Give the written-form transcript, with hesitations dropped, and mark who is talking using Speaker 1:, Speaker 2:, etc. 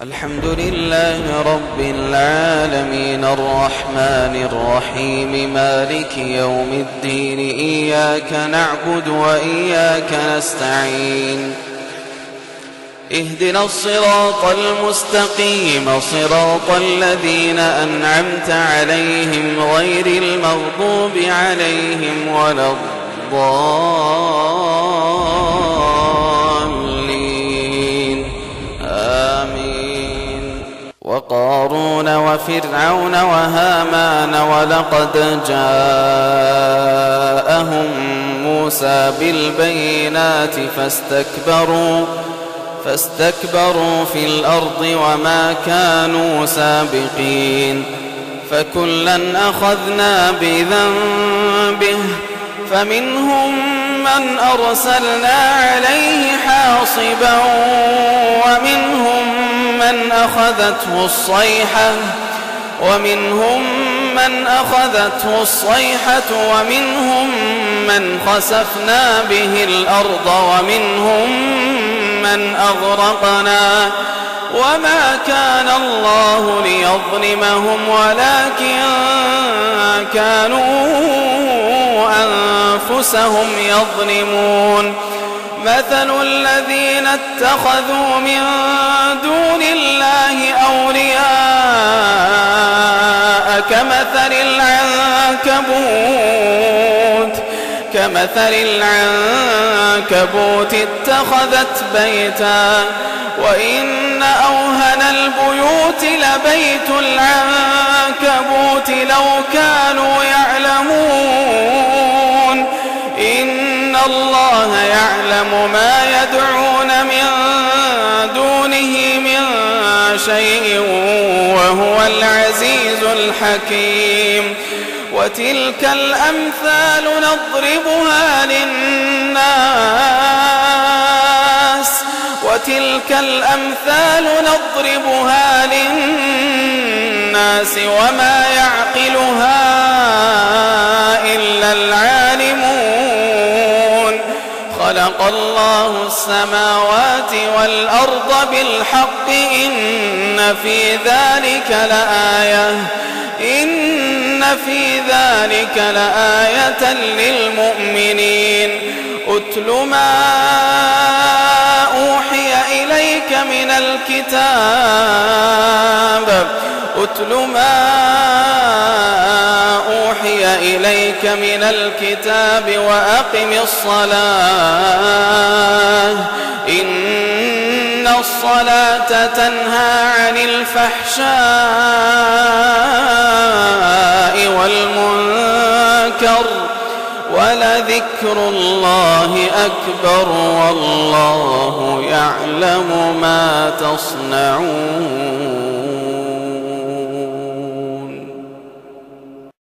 Speaker 1: الحمد لله رب العالمين الرحمن الرحيم مالك يوم الدين إياك نعبد وإياك نستعين اهدنا الصراط المستقيم صراط الذين أنعمت عليهم غير المغضوب عليهم ولا الضالين آمين. وقارون وفرعون وهامان ولقد جاءهم موسى بالبينات فاستكبروا في الأرض وما كانوا سابقين فكلا أخذنا بذنبه فمنهم من أرسلنا عليه حاصبا ومنهم من أخذته الصيحة ومنهم من خسفنا به الأرض ومنهم من أغرقنا وما كان الله ليظلمهم ولكن كانوا أنفسهم يظلمون. مثل الذين اتخذوا من دون الله أولياء كمثل العنكبوت اتخذت بيتا وإن أوهن البيوت لبيت العنكبوت لو كانوا يعلمون. إن الله يعلم ما يدعون من دونه من شيء وهو العزيز الحكيم. وتلك الأمثال نضربها للناس وما يعقلها إلا العالمون. خلق الله السماوات والأرض بالحق إن في ذلك لآية للمؤمنين. أتل ما أوحي إليك من الكتاب وأقم الصلاة إن الصلاة تنهى عن الفحشاء والمنكر ولذكر الله أكبر والله يعلم ما تصنعون.